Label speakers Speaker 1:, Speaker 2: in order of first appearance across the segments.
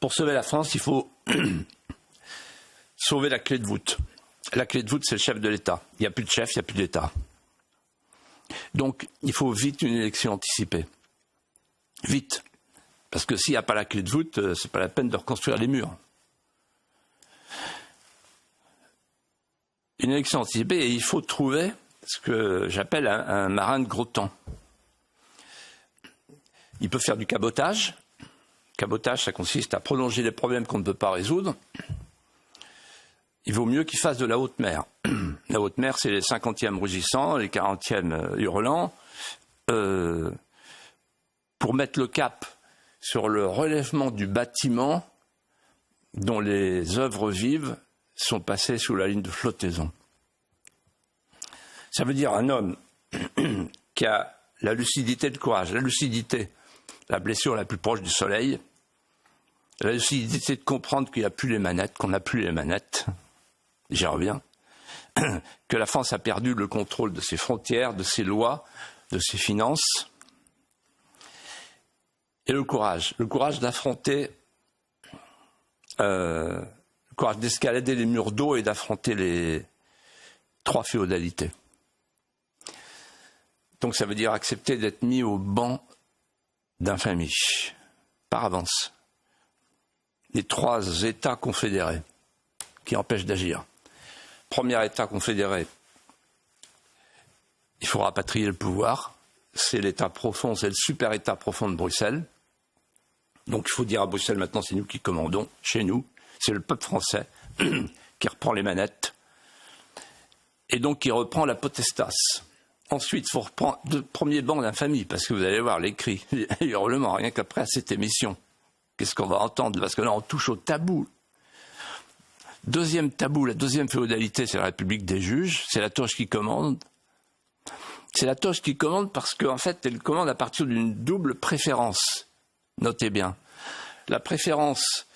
Speaker 1: Pour sauver la France, il faut sauver la clé de voûte. La clé de voûte, c'est le chef de l'État. Il n'y a plus de chef, il n'y a plus d'État. Donc, il faut vite une élection anticipée. Vite. Parce que s'il n'y a pas la clé de voûte, c'est pas la peine de reconstruire les murs. Une élection anticipée, et il faut trouver ce que j'appelle un marin de gros temps. Il peut faire du cabotage. Cabotage, ça consiste à prolonger les problèmes qu'on ne peut pas résoudre. Il vaut mieux qu'il fasse de la haute mer. La haute mer, c'est les 50e rugissants, les 40e hurlants. Pour mettre le cap sur le relèvement du bâtiment dont les œuvres vives sont passées sous la ligne de flottaison. Ça veut dire un homme qui a la lucidité et le courage. La lucidité, la blessure la plus proche du soleil. La lucidité de comprendre qu'il n'y a plus les manettes, qu'on n'a plus les manettes. J'y reviens. Que la France a perdu le contrôle de ses frontières, de ses lois, de ses finances. Et le courage d'affronter, le courage d'escalader les murs d'eau et d'affronter les 3 féodalités. Donc ça veut dire accepter d'être mis au banc d'infamie, par avance. Les 3 États confédérés qui empêchent d'agir. Premier État confédéré, il faut rapatrier le pouvoir. C'est l'État profond, c'est le super État profond de Bruxelles. Donc il faut dire à Bruxelles, maintenant c'est nous qui commandons, chez nous. C'est le peuple français qui reprend les manettes. Et donc qui reprend la potestas. Ensuite, il faut reprendre le premier banc d'infamie, parce que vous allez voir les cris, les hurlements, rien qu'après à cette émission. Qu'est-ce qu'on va entendre? Parce que là, on touche au tabou. Deuxième tabou, la deuxième féodalité, c'est la République des juges, c'est la toge qui commande. C'est la toge qui commande parce qu'en fait, elle commande à partir d'une double préférence. Notez bien. La préférence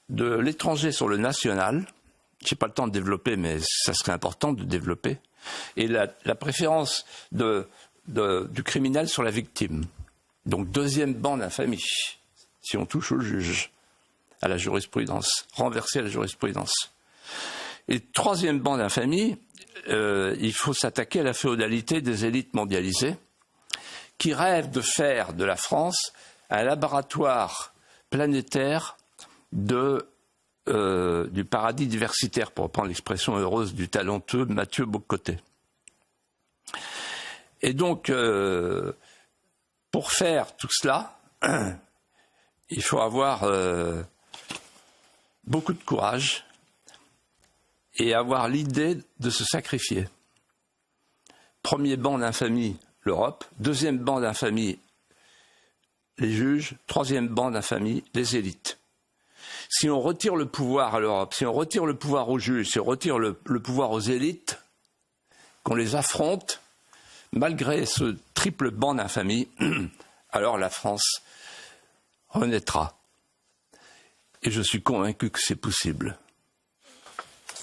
Speaker 1: de l'étranger sur le national, je n'ai pas le temps de développer, mais ça serait important de développer, et la préférence du criminel sur la victime. Donc deuxième banc d'infamie, si on touche au juge, à la jurisprudence, renverser la jurisprudence. Et troisième banc d'infamie, il faut s'attaquer à la féodalité des élites mondialisées qui rêvent de faire de la France un laboratoire planétaire du paradis diversitaire, pour reprendre l'expression heureuse du talentueux Mathieu Bocoté. Et donc, pour faire tout cela, il faut avoir beaucoup de courage et avoir l'idée de se sacrifier. Premier banc d'infamie, l'Europe. Deuxième banc d'infamie, les juges. Troisième banc d'infamie, les élites. Si on retire le pouvoir à l'Europe, si on retire le pouvoir aux juges, si on retire le pouvoir aux élites, qu'on les affronte, malgré ce triple banc d'infamie, alors la France renaîtra. Et je suis convaincu que c'est possible.